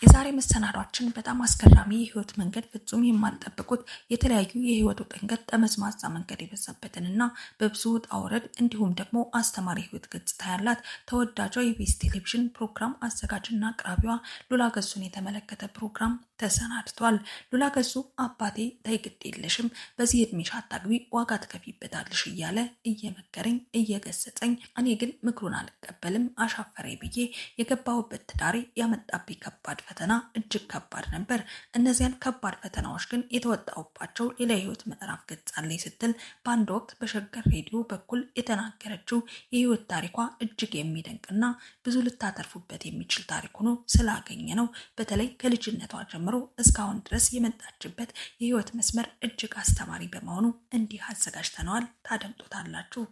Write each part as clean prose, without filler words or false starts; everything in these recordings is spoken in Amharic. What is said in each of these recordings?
የዛሬ መሰናዷችን በጣም አስገራሚ የህይወት መንገድ ፍጹም የማንጠብቁት የተለያዩ የህይወት ውጥንቅጥ ጠመዝማዛ መንገድ የበዛበትንና በብዙ ውጣ ውረድ እንዲሁም ደግሞ አስተማሪ ህይወት ገጽታ ያላት ተወዳጇ የኢቢኤስ ቴሌቪዥን ፕሮግራም አዘጋጅና አቅራቢዋ ሉላ ገዙን የተመለከተ ፕሮግራም ተሰናድቷል። ሉላ ገዙ አባቴ ተይ ግድ የለሽም በዚህ እድሜሽ አታግቢ ዋጋ ትከፊበታለሽ እያለ እየመከረኝ እየገሰጸኝ፣ እኔ ግን ምክሩን አልቀበልም አሻፈረኝ ብዬ የገባሁበት ትዳሬ ያመጣብኝ ከባድ ፈተና እጅግ ከባድ ነበር። እነዚያን ከባድ ፈተናዎች ግን የተወጣሁባቸው ሌላ የህይወት ምዕራፍ ገጽ አለኝ ስትል በአንድ ወቅት በሸገር ሬዲዮ በኩል የተናገረችው የህይወት ታሪኳ እጅግ የሚደንቅና ብዙ ልታተርፉበት የሚችል ታሪክ ሆኖ ስላገኘ ነው። በተለይ ከልጅነቷ ጀምሮ እስካሁን ድረስ የመጣችበት የህይወት መስመር እጅግ አስተማሪ በመሆኑ እንዲህ አዘጋጅተነዋል። ታደምጡታላችሁ።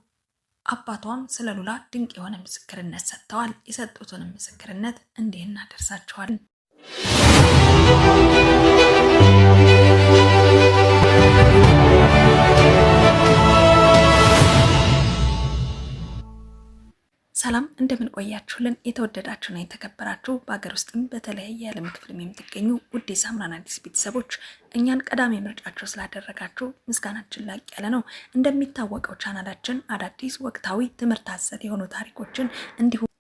አባቷም ስለ ሉላ ድንቅ የሆነ ምስክርነት ሰጥተዋል። የሰጡትንም ምስክርነት እንዲህ እናደርሳችኋለን። ሰላም እንደምን ቆያችሁልን? የተወደዳችሁና የተከበራችሁ በሀገር ውስጥም በተለያየ የዓለም ክፍል የምትገኙ ውድ የሳምራን አዲስ ቤተሰቦች እኛን ቀዳሚ ምርጫችሁ ስላደረጋችሁ ምስጋናችን ላቅ ያለ ነው። እንደሚታወቀው ቻናላችን አዳዲስ ወቅታዊ ትምህርት አዘል የሆኑ ታሪኮችን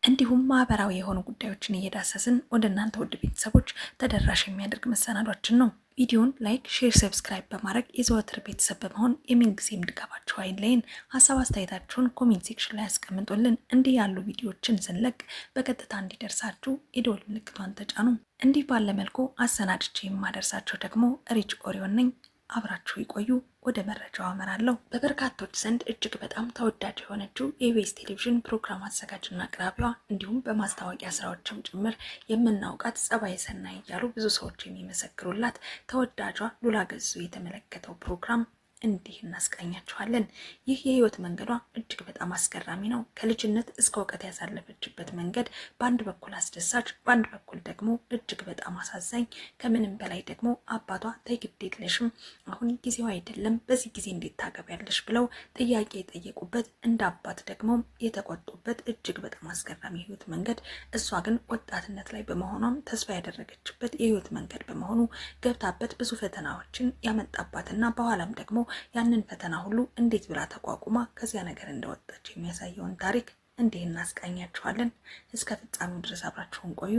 እንዲሁም ማህበራዊ የሆኑ ጉዳዮችን እየዳሰስን ወደ እናንተ ውድ ቤተሰቦች ተደራሽ የሚያደርግ መሰናዷችን ነው። ቪዲዮን ላይክ፣ ሼር፣ ሰብስክራይብ በማድረግ የዘወትር ቤተሰብ በመሆን የምንጊዜም ድጋፋችሁ አይለየን። ሀሳብ አስተያየታችሁን ኮሜንት ሴክሽን ላይ ያስቀምጡልን። እንዲህ ያሉ ቪዲዮዎችን ስንለቅ በቀጥታ እንዲደርሳችሁ የደወል ምልክቷን ተጫኑ። እንዲህ ባለ መልኩ አሰናድቼ የማደርሳቸው ደግሞ ሪች ኦሪዮን ነኝ። አብራችሁ ይቆዩ። ወደ መረጃው አመራለሁ። በበርካቶች ዘንድ እጅግ በጣም ተወዳጅ የሆነችው የኢቢኤስ ቴሌቪዥን ፕሮግራም አዘጋጅና አቅራቢዋ እንዲሁም በማስታወቂያ ስራዎችም ጭምር የምናውቃት ጸባይ ሰናይ እያሉ ብዙ ሰዎች የሚመሰክሩላት ተወዳጇ ሉላ ገዙ የተመለከተው ፕሮግራም እንዲህ እናስቃኛችኋለን። ይህ የህይወት መንገዷ እጅግ በጣም አስገራሚ ነው። ከልጅነት እስከ እውቀት ያሳለፈችበት መንገድ በአንድ በኩል አስደሳች፣ በአንድ በኩል ደግሞ እጅግ በጣም አሳዛኝ፣ ከምንም በላይ ደግሞ አባቷ ተይ ግድ የለሽም አሁን ጊዜው አይደለም በዚህ ጊዜ እንዴት ታገቢያለሽ ብለው ጥያቄ የጠየቁበት፣ እንደ አባት ደግሞ የተቆጡበት እጅግ በጣም አስገራሚ የህይወት መንገድ፣ እሷ ግን ወጣትነት ላይ በመሆኗም ተስፋ ያደረገችበት የህይወት መንገድ በመሆኑ ገብታበት ብዙ ፈተናዎችን ያመጣባትና በኋላም ደግሞ ያንን ፈተና ሁሉ እንዴት ብላ ተቋቁማ ከዚያ ነገር እንደወጣች የሚያሳየውን ታሪክ እንዲህ እናስቃኛችኋለን። እስከ ፍጻሜው ድረስ አብራችሁን ቆዩ።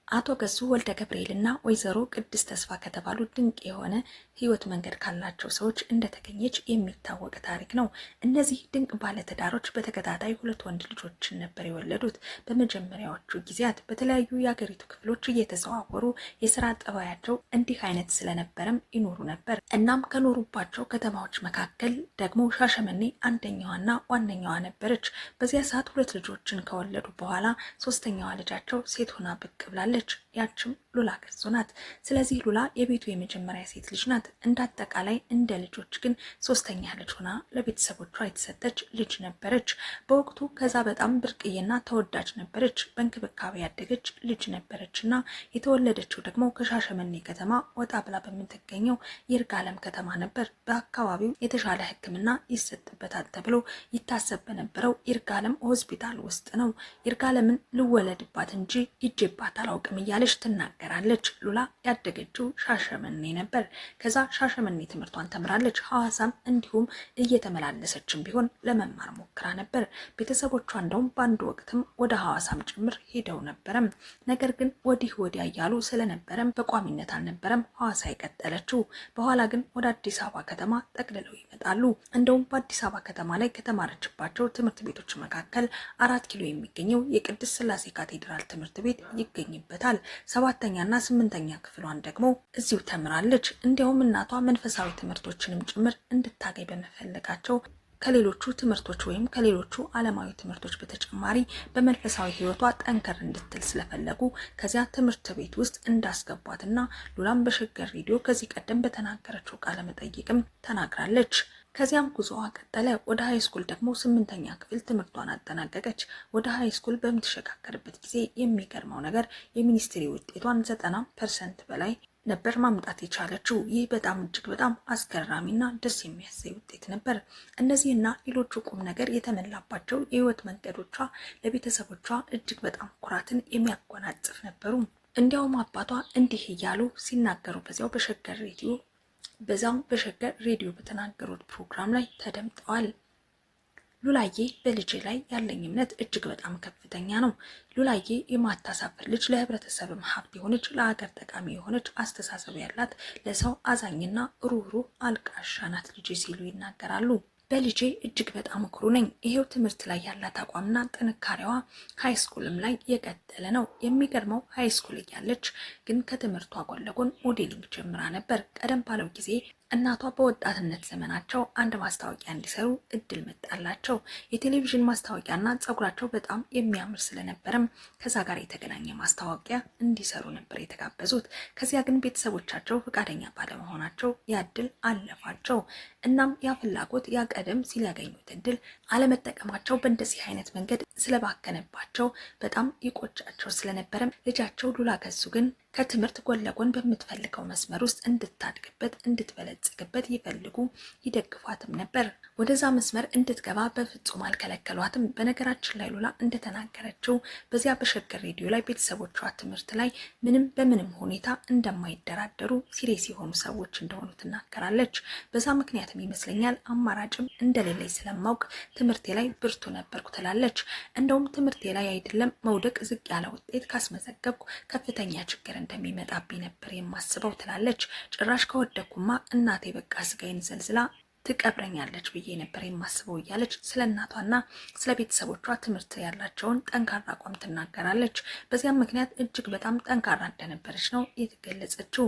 አቶ ገዙ ወልደ ገብርኤልና ወይዘሮ ቅድስት ተስፋ ከተባሉ ድንቅ የሆነ ህይወት መንገድ ካላቸው ሰዎች እንደተገኘች የሚታወቅ ታሪክ ነው። እነዚህ ድንቅ ባለትዳሮች በተከታታይ 2 ወንድ ልጆችን ነበር የወለዱት። በመጀመሪያዎቹ ጊዜያት በተለያዩ የሀገሪቱ ክፍሎች እየተዘዋወሩ የስራ ጠባያቸው እንዲህ አይነት ስለነበረም ይኖሩ ነበር። እናም ከኖሩባቸው ከተማዎች መካከል ደግሞ ሻሸመኔ አንደኛዋና ዋነኛዋ ነበረች። በዚያ ሰዓት 2 ልጆችን ከወለዱ በኋላ 3ኛዋ ልጃቸው ሴት ሆና ብቅ ብላለች። ያችም ሉላ ገዙ ናት። ስለዚህ ሉላ የቤቱ የመጀመሪያ ሴት ልጅ ናት። እንዳጠቃላይ እንደ ልጆች ግን 3ኛ ልጅ ሆና ለቤተሰቦቿ የተሰጠች ልጅ ነበረች። በወቅቱ ከዛ በጣም ብርቅዬና ተወዳጅ ነበረች። በእንክብካቤ ያደገች ልጅ ነበረችና የተወለደችው ደግሞ ከሻሸመኔ ከተማ ወጣ ብላ በምትገኘው ይርጋለም ከተማ ነበር። በአካባቢው የተሻለ ሕክምና ይሰጥበታል ተብሎ ይታሰብ በነበረው ይርጋለም ሆስፒታል ውስጥ ነው። ይርጋለምን ልወለድባት እንጂ ሂጄባት አላውቅም እያለች ትናገራለች። ሉላ ያደገችው ሻሸመኔ ነበር። ከዛ ሻሸመኔ ትምህርቷን ተምራለች። ሐዋሳም እንዲሁም እየተመላለሰችም ቢሆን ለመማር ሞክራ ነበር። ቤተሰቦቿ እንደውም በአንድ ወቅትም ወደ ሐዋሳም ጭምር ሄደው ነበረም። ነገር ግን ወዲህ ወዲያ እያሉ ስለነበረም በቋሚነት አልነበረም ሐዋሳ የቀጠለችው። በኋላ ግን ወደ አዲስ አበባ ከተማ ጠቅልለው ይመጣሉ። እንደውም በአዲስ አበባ ከተማ ላይ ከተማረችባቸው ትምህርት ቤቶች መካከል 4 ኪሎ የሚገኘው የቅድስት ሥላሴ ካቴድራል ትምህርት ቤት ይገኝበታል። 7ኛና 8ኛ ክፍሏን ደግሞ እዚሁ ተምራለች። እንዲያውም እናቷ መንፈሳዊ ትምህርቶችንም ጭምር እንድታገኝ በመፈለጋቸው ከሌሎቹ ትምህርቶች ወይም ከሌሎቹ ዓለማዊ ትምህርቶች በተጨማሪ በመንፈሳዊ ህይወቷ ጠንከር እንድትል ስለፈለጉ ከዚያ ትምህርት ቤት ውስጥ እንዳስገቧትና ሉላም በሸገር ሬዲዮ ከዚህ ቀደም በተናገረችው ቃለ መጠይቅም ተናግራለች። ከዚያም ጉዞዋ ቀጠለ። ወደ ሃይስኩል ደግሞ 8ኛ ክፍል ትምህርቷን አጠናቀቀች። ወደ ሃይስኩል በምትሸጋገርበት ጊዜ የሚገርመው ነገር የሚኒስትሪ ውጤቷን 90% በላይ ነበር ማምጣት የቻለችው። ይህ በጣም እጅግ በጣም አስገራሚና ደስ የሚያሰኝ ውጤት ነበር። እነዚህና ሌሎቹ ቁም ነገር የተመላባቸው የህይወት መንገዶቿ ለቤተሰቦቿ እጅግ በጣም ኩራትን የሚያጎናጽፍ ነበሩ። እንዲያውም አባቷ እንዲህ እያሉ ሲናገሩ በዛው በሸገር ሬዲዮ በተናገሩት ፕሮግራም ላይ ተደምጠዋል። ሉላዬ በልጄ ላይ ያለኝ እምነት እጅግ በጣም ከፍተኛ ነው። ሉላዬ የማታሳፍር ልጅ፣ ለህብረተሰብም ሀብት የሆነች፣ ለሀገር ጠቃሚ የሆነች አስተሳሰብ ያላት፣ ለሰው አዛኝና ሩህሩህ አልቃሻ ናት ልጄ ሲሉ ይናገራሉ። በልጄ እጅግ በጣም ኩሩ ነኝ። ይሄው ትምህርት ላይ ያላት አቋምና ጥንካሬዋ ሃይስኩልም ላይ የቀጠለ ነው። የሚገርመው ሃይስኩል እያለች ግን ከትምህርቷ ጎን ለጎን ሞዴሊንግ ጀምራ ነበር። ቀደም ባለው ጊዜ እናቷ በወጣትነት ዘመናቸው አንድ ማስታወቂያ እንዲሰሩ እድል መጣላቸው። የቴሌቪዥን ማስታወቂያና ጸጉራቸው በጣም የሚያምር ስለነበረም ከዛ ጋር የተገናኘ ማስታወቂያ እንዲሰሩ ነበር የተጋበዙት። ከዚያ ግን ቤተሰቦቻቸው ፈቃደኛ ባለመሆናቸው ያ እድል አለፋቸው። እናም ያ ፍላጎት ያ ቀደም ሲል ያገኙት እድል አለመጠቀማቸው በእንደዚህ አይነት መንገድ ስለባከነባቸው በጣም ይቆጫቸው ስለነበረም ልጃቸው ሉላ ገዙ ግን ከትምህርት ጎን ለጎን በምትፈልገው መስመር ውስጥ እንድታድግበት እንድትበለጽግበት ይፈልጉ ይደግፏትም ነበር። ወደዛ መስመር እንድትገባ በፍጹም አልከለከሏትም። በነገራችን ላይ ሉላ እንደተናገረችው በዚያ በሸገር ሬዲዮ ላይ ቤተሰቦቿ ትምህርት ላይ በምንም ሁኔታ እንደማይደራደሩ ሲሪየስ የሆኑ ሰዎች እንደሆኑ ትናገራለች። በዛ ምክንያትም ይመስለኛል አማራጭም እንደሌለኝ ስለማውቅ ትምህርቴ ላይ ብርቱ ነበርኩ ትላለች። እንደውም ትምህርቴ ላይ አይደለም መውደቅ ዝቅ ያለ ውጤት ካስመዘገብኩ ከፍተኛ ችግር እንደሚመጣብኝ ነበር የማስበው ትላለች። ጭራሽ ከወደኩማ እናቴ በቃ ስጋዬን ዘልዝላ ትቀብረኛለች ብዬ ነበር የማስበው እያለች ስለ እናቷና ስለ ቤተሰቦቿ ትምህርት ያላቸውን ጠንካራ አቋም ትናገራለች። በዚያም ምክንያት እጅግ በጣም ጠንካራ እንደነበረች ነው የተገለጸችው።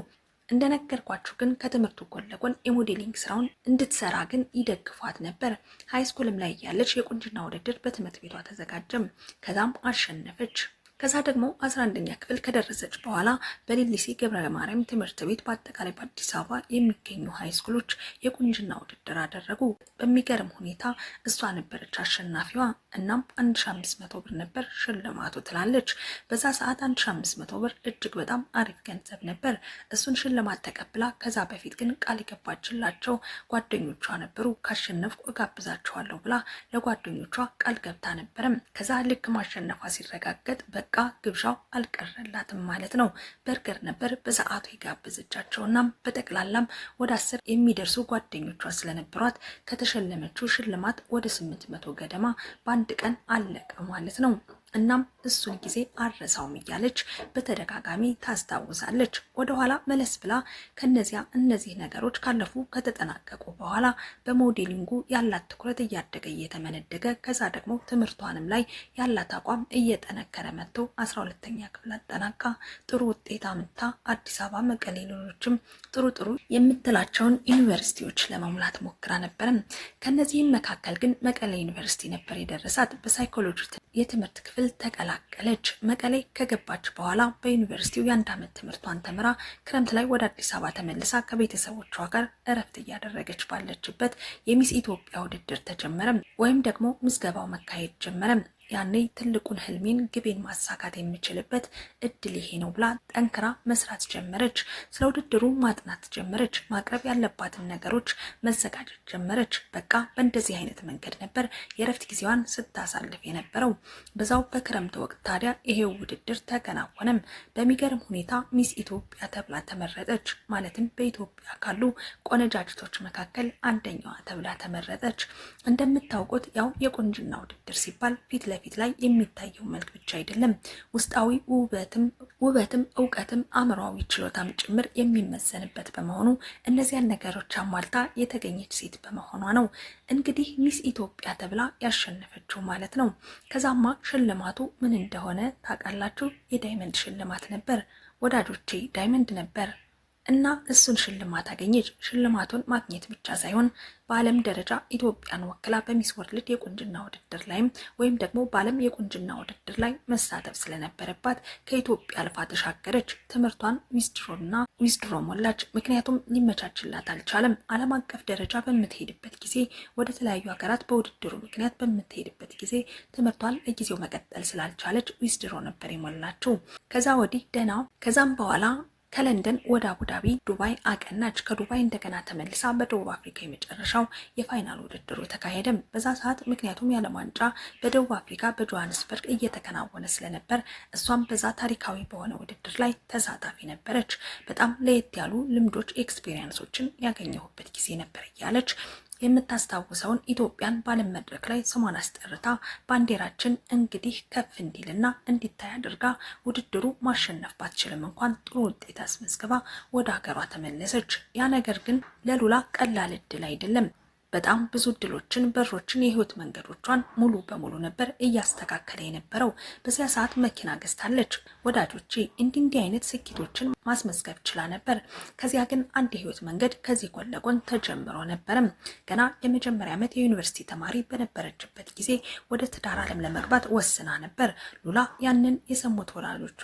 እንደነገርኳችሁ ግን ከትምህርቱ ጎን ለጎን የሞዴሊንግ ስራውን እንድትሰራ ግን ይደግፏት ነበር። ሃይስኩልም ላይ ያለች የቁንጅና ውድድር በትምህርት ቤቷ ተዘጋጀም። ከዛም አሸነፈች። ከዛ ደግሞ 11ኛ ክፍል ከደረሰች በኋላ በሌሊሴ ገብረ ማርያም ትምህርት ቤት በአጠቃላይ በአዲስ አበባ የሚገኙ ሃይስኩሎች የቁንጅና ውድድር አደረጉ። በሚገርም ሁኔታ እሷ ነበረች አሸናፊዋ። እናም 1500 ብር ነበር ሽልማቱ ትላለች። በዛ ሰዓት 1500 ብር እጅግ በጣም አሪፍ ገንዘብ ነበር። እሱን ሽልማት ተቀብላ ከዛ በፊት ግን ቃል የገባችላቸው ጓደኞቿ ነበሩ። ካሸነፍኩ እጋብዛቸዋለሁ ብላ ለጓደኞቿ ቃል ገብታ ነበረም። ከዛ ልክ ማሸነፏ ሲረጋገጥ በቃ ግብዣው አልቀረላትም ማለት ነው። በርገር ነበር በሰዓቱ የጋበዘቻቸውና በጠቅላላም ወደ 10 የሚደርሱ ጓደኞቿ ስለነበሯት ከተሸለመችው ሽልማት ወደ 800 ገደማ በአንድ ቀን አለቀ ማለት ነው። እናም እሱን ጊዜ አረሳውም እያለች በተደጋጋሚ ታስታውሳለች። ወደኋላ መለስ ብላ እነዚህ ነገሮች ካለፉ ከተጠናቀቁ በኋላ በሞዴሊንጉ ያላት ትኩረት እያደገ እየተመነደገ ከዛ ደግሞ ትምህርቷንም ላይ ያላት አቋም እየጠነከረ መጥቶ 12ኛ ክፍል አጠናቃ ጥሩ ውጤት አምጥታ አዲስ አበባ፣ መቀሌ፣ ሌሎችም ጥሩ የምትላቸውን ዩኒቨርሲቲዎች ለመሙላት ሞክራ ነበርም። ከነዚህም መካከል ግን መቀሌ ዩኒቨርሲቲ ነበር የደረሳት። በሳይኮሎጂ የትምህርት ክፍል ተቀላቀለች። መቀሌ ከገባች በኋላ በዩኒቨርሲቲው የ1 ዓመት ትምህርቷን ተምራ ክረምት ላይ ወደ አዲስ አበባ ተመልሳ ከቤተሰቦቿ ጋር እረፍት እያደረገች ባለችበት የሚስ ኢትዮጵያ ውድድር ተጀመረም፣ ወይም ደግሞ ምዝገባው መካሄድ ጀመረም። ያኔ ትልቁን ህልሜን ግቤን ማሳካት የምችልበት እድል ይሄ ነው ብላ ጠንክራ መስራት ጀመረች። ስለ ውድድሩ ማጥናት ጀመረች። ማቅረብ ያለባትን ነገሮች መዘጋጀት ጀመረች። በቃ በእንደዚህ አይነት መንገድ ነበር የእረፍት ጊዜዋን ስታሳልፍ የነበረው። በዛው በክረምት ወቅት ታዲያ ይሄው ውድድር ተከናወነም። በሚገርም ሁኔታ ሚስ ኢትዮጵያ ተብላ ተመረጠች። ማለትም በኢትዮጵያ ካሉ ቆነጃጅቶች መካከል አንደኛዋ ተብላ ተመረጠች። እንደምታውቁት ያው የቁንጅና ውድድር ሲባል ፊት ለፊት ላይ የሚታየው መልክ ብቻ አይደለም፣ ውስጣዊ ውበትም እውቀትም አእምሯዊ ችሎታም ጭምር የሚመዘንበት በመሆኑ እነዚያን ነገሮች አሟልታ የተገኘች ሴት በመሆኗ ነው እንግዲህ ሚስ ኢትዮጵያ ተብላ ያሸነፈችው ማለት ነው። ከዛማ ሽልማቱ ምን እንደሆነ ታውቃላችሁ? የዳይመንድ ሽልማት ነበር ወዳጆቼ፣ ዳይመንድ ነበር። እና እሱን ሽልማት አገኘች። ሽልማቱን ማግኘት ብቻ ሳይሆን በዓለም ደረጃ ኢትዮጵያን ወክላ በሚስ ወርልድ የቁንጅና ውድድር ላይም ወይም ደግሞ በዓለም የቁንጅና ውድድር ላይ መሳተፍ ስለነበረባት ከኢትዮጵያ አልፋ ተሻገረች። ትምህርቷን ዊዝድሮ ሞላች። ምክንያቱም ሊመቻችላት አልቻለም። ዓለም አቀፍ ደረጃ በምትሄድበት ጊዜ ወደ ተለያዩ ሀገራት በውድድሩ ምክንያት በምትሄድበት ጊዜ ትምህርቷን ለጊዜው መቀጠል ስላልቻለች ዊዝድሮ ነበር የሞላችው። ከዛ ወዲህ ከዛም በኋላ ከለንደን ወደ አቡዳቢ ዱባይ አቀናች። ከዱባይ እንደገና ተመልሳ በደቡብ አፍሪካ የመጨረሻው የፋይናል ውድድሩ ተካሄደም። በዛ ሰዓት ምክንያቱም የዓለም ዋንጫ በደቡብ አፍሪካ በጆሃንስበርግ እየተከናወነ ስለነበር እሷም በዛ ታሪካዊ በሆነ ውድድር ላይ ተሳታፊ ነበረች። በጣም ለየት ያሉ ልምዶች ኤክስፒሪየንሶችን ያገኘሁበት ጊዜ ነበር እያለች የምታስታውሰውን ኢትዮጵያን በዓለም መድረክ ላይ ስሟን አስጠርታ ባንዲራችን እንግዲህ ከፍ እንዲልና እንዲታይ አድርጋ ውድድሩ ማሸነፍ ባትችልም እንኳን ጥሩ ውጤት አስመዝግባ ወደ ሀገሯ ተመለሰች። ያ ነገር ግን ለሉላ ቀላል እድል አይደለም። በጣም ብዙ እድሎችን፣ በሮችን፣ የህይወት መንገዶቿን ሙሉ በሙሉ ነበር እያስተካከለ የነበረው። በዚያ ሰዓት መኪና ገዝታለች። ወዳጆቼ እንዲህ አይነት ስኬቶችን ማስመዝገብ ችላ ነበር። ከዚያ ግን አንድ የህይወት መንገድ ከዚህ ጎን ለጎን ተጀምሮ ነበርም። ገና የመጀመሪያ ዓመት የዩኒቨርሲቲ ተማሪ በነበረችበት ጊዜ ወደ ትዳር ዓለም ለመግባት ወስና ነበር። ሉላ ያንን የሰሙት ወላጆቿ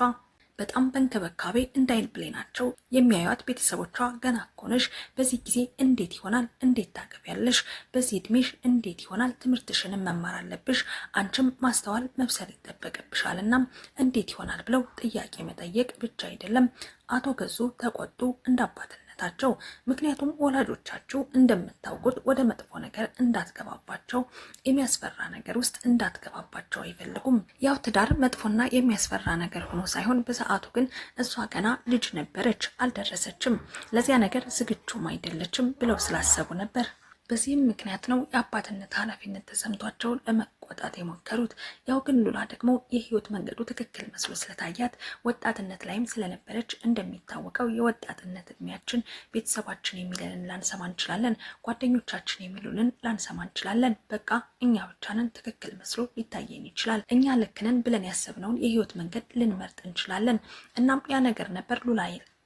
በጣም በእንክብካቤ እንዳይን ብሌናቸው የሚያዩት ቤተሰቦቿ ገና እኮ ነሽ፣ በዚህ ጊዜ እንዴት ይሆናል? እንዴት ታገቢያለሽ? በዚህ እድሜሽ እንዴት ይሆናል? ትምህርትሽንም መማር አለብሽ፣ አንቺም ማስተዋል መብሰል ይጠበቅብሻልና እንዴት ይሆናል ብለው ጥያቄ መጠየቅ ብቻ አይደለም አቶ ገዙ ተቆጡ እንዳባትነታቸው። ምክንያቱም ወላጆቻቸው እንደምታውቁት ወደ መጥፎ ነገር እንዳትገባባቸው፣ የሚያስፈራ ነገር ውስጥ እንዳትገባባቸው አይፈልጉም። ያው ትዳር መጥፎና የሚያስፈራ ነገር ሆኖ ሳይሆን በሰዓቱ ግን እሷ ገና ልጅ ነበረች፣ አልደረሰችም፣ ለዚያ ነገር ዝግጁም አይደለችም ብለው ስላሰቡ ነበር። በዚህም ምክንያት ነው የአባትነት ኃላፊነት ተሰምቷቸው ለመቆጣት የሞከሩት። ያው ግን ሉላ ደግሞ የህይወት መንገዱ ትክክል መስሎ ስለታያት ወጣትነት ላይም ስለነበረች፣ እንደሚታወቀው የወጣትነት እድሜያችን ቤተሰባችን የሚለንን ላንሰማ እንችላለን፣ ጓደኞቻችን የሚሉንን ላንሰማ እንችላለን። በቃ እኛ ብቻ ነን ትክክል መስሎ ሊታየን ይችላል። እኛ ልክ ነን ብለን ያሰብነውን የህይወት መንገድ ልንመርጥ እንችላለን። እናም ያ ነገር ነበር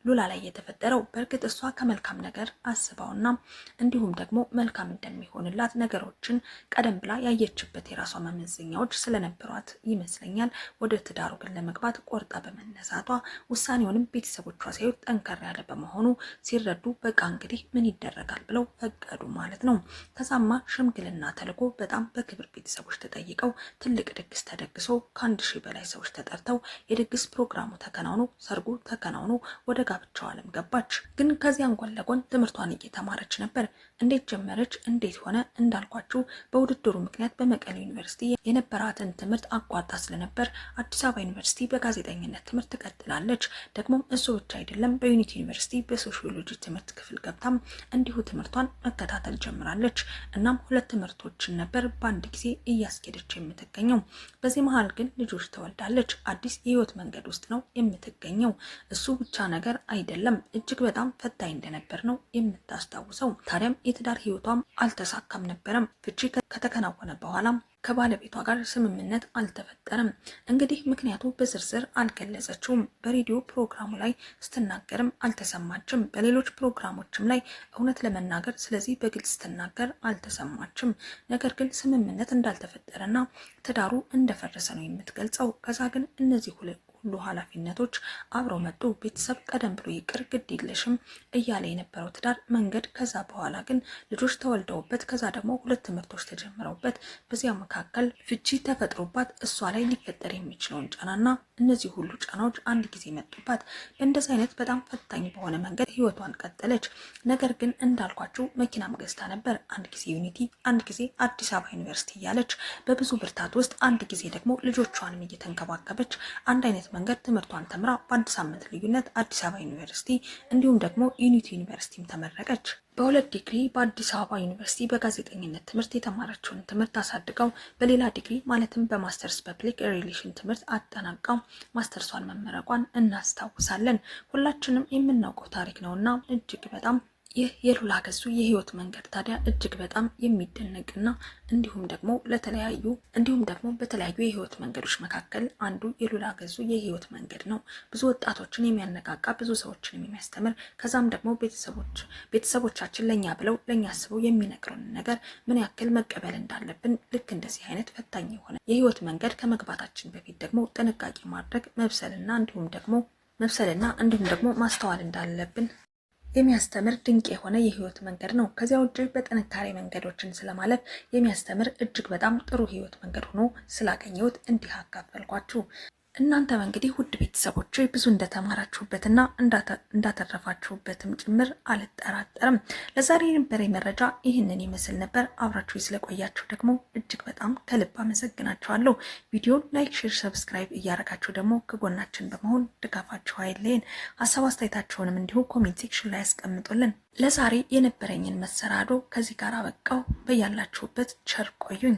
ሉላ ላይ የተፈጠረው። በእርግጥ እሷ ከመልካም ነገር አስባውና እንዲሁም ደግሞ መልካም እንደሚሆንላት ነገሮችን ቀደም ብላ ያየችበት የራሷ መመዘኛዎች ስለነበሯት ይመስለኛል ወደ ትዳሩ ግን ለመግባት ቆርጣ በመነሳቷ ውሳኔውንም ቤተሰቦቿ ሲያዩት ጠንከር ያለ በመሆኑ ሲረዱ በቃ እንግዲህ ምን ይደረጋል ብለው ፈቀዱ ማለት ነው። ከዛማ ሽምግልና ተልኮ በጣም በክብር ቤተሰቦች ተጠይቀው ትልቅ ድግስ ተደግሶ ከ1000 በላይ ሰዎች ተጠርተው የድግስ ፕሮግራሙ ተከናውኖ ሰርጉ ተከናውኖ ወደ ጋብቻው ዓለም ገባች። ግን ከዚያን ጎን ለጎን ትምህርቷን እየተማረች ነበር። እንዴት ጀመረች? እንዴት ሆነ? እንዳልኳችሁ በውድድሩ ምክንያት በመቀሌ ዩኒቨርሲቲ የነበራትን ትምህርት አቋርጣ ስለነበር አዲስ አበባ ዩኒቨርሲቲ በጋዜጠኝነት ትምህርት ትቀጥላለች። ደግሞም እሱ ብቻ አይደለም፣ በዩኒቲ ዩኒቨርሲቲ በሶሺዮሎጂ ትምህርት ክፍል ገብታም እንዲሁ ትምህርቷን መከታተል ጀምራለች። እናም 2 ትምህርቶችን ነበር በአንድ ጊዜ እያስኬደች የምትገኘው። በዚህ መሀል ግን ልጆች ተወልዳለች። አዲስ የህይወት መንገድ ውስጥ ነው የምትገኘው። እሱ ብቻ ነገር አይደለም፣ እጅግ በጣም ፈታኝ እንደነበር ነው የምታስታውሰው። ታዲያም የትዳር ህይወቷም አልተሳካም ነበረም። ፍቺ ከተከናወነ በኋላም ከባለቤቷ ጋር ስምምነት አልተፈጠረም። እንግዲህ ምክንያቱ በዝርዝር አልገለጸችውም። በሬዲዮ ፕሮግራሙ ላይ ስትናገርም አልተሰማችም። በሌሎች ፕሮግራሞችም ላይ እውነት ለመናገር ስለዚህ በግልጽ ስትናገር አልተሰማችም። ነገር ግን ስምምነት እንዳልተፈጠረና ትዳሩ እንደፈረሰ ነው የምትገልጸው። ከዛ ግን እነዚህ ሁሉ ኃላፊነቶች አብረው መጡ። ቤተሰብ ቀደም ብሎ ይቅር ግድ የለሽም እያለ የነበረው ትዳር መንገድ ከዛ በኋላ ግን ልጆች ተወልደውበት ከዛ ደግሞ 2 ትምህርቶች ተጀምረውበት በዚያ መካከል ፍቺ ተፈጥሮባት እሷ ላይ ሊፈጠር የሚችለውን ጫናና እነዚህ ሁሉ ጫናዎች አንድ ጊዜ መጡባት። በእንደዚህ አይነት በጣም ፈታኝ በሆነ መንገድ ህይወቷን ቀጠለች። ነገር ግን እንዳልኳችሁ መኪናም ገዝታ ነበር። አንድ ጊዜ ዩኒቲ፣ አንድ ጊዜ አዲስ አበባ ዩኒቨርሲቲ እያለች በብዙ ብርታት ውስጥ አንድ ጊዜ ደግሞ ልጆቿንም እየተንከባከበች አንድ አይነት መንገድ ትምህርቷን ተምራ በአንድ ሳምንት ልዩነት አዲስ አበባ ዩኒቨርሲቲ እንዲሁም ደግሞ ዩኒቲ ዩኒቨርሲቲም ተመረቀች። በ2 ዲግሪ በአዲስ አበባ ዩኒቨርሲቲ በጋዜጠኝነት ትምህርት የተማረችውን ትምህርት አሳድገው በሌላ ዲግሪ ማለትም በማስተርስ ፐብሊክ ሪሌሽን ትምህርት አጠናቃው ማስተርሷን መመረቋን እናስታውሳለን። ሁላችንም የምናውቀው ታሪክ ነውና እጅግ በጣም ይህ የሉላ ገዙ የህይወት መንገድ ታዲያ እጅግ በጣም የሚደነቅና እንዲሁም ደግሞ በተለያዩ የህይወት መንገዶች መካከል አንዱ የሉላ ገዙ የህይወት መንገድ ነው። ብዙ ወጣቶችን የሚያነቃቃ፣ ብዙ ሰዎችን የሚያስተምር፣ ከዛም ደግሞ ቤተሰቦቻችን ለኛ ብለው ለኛ አስበው የሚነግሩን ነገር ምን ያክል መቀበል እንዳለብን ልክ እንደዚህ አይነት ፈታኝ የሆነ የህይወት መንገድ ከመግባታችን በፊት ደግሞ ጥንቃቄ ማድረግ መብሰልና እንዲሁም ደግሞ ማስተዋል እንዳለብን የሚያስተምር ድንቅ የሆነ የህይወት መንገድ ነው። ከዚያ ውጭ በጥንካሬ መንገዶችን ስለማለፍ የሚያስተምር እጅግ በጣም ጥሩ ህይወት መንገድ ሆኖ ስላገኘሁት እንዲህ አካፈልኳችሁ። እናንተም እንግዲህ ውድ ቤተሰቦች ብዙ እንደተማራችሁበትና እንዳተረፋችሁበትም ጭምር አልጠራጠርም። ለዛሬ የነበረኝ መረጃ ይህንን ይመስል ነበር። አብራችሁ ስለቆያችሁ ደግሞ እጅግ በጣም ከልብ አመሰግናችኋለሁ። ቪዲዮን ላይክ፣ ሼር፣ ሰብስክራይብ እያደረጋችሁ ደግሞ ከጎናችን በመሆን ድጋፋችሁ አይለየን። ሀሳብ አስተያየታችሁንም እንዲሁ ኮሜንት ሴክሽን ላይ ያስቀምጡልን። ለዛሬ የነበረኝን መሰናዶ ከዚህ ጋር አበቃው። በያላችሁበት ቸር ቆዩኝ።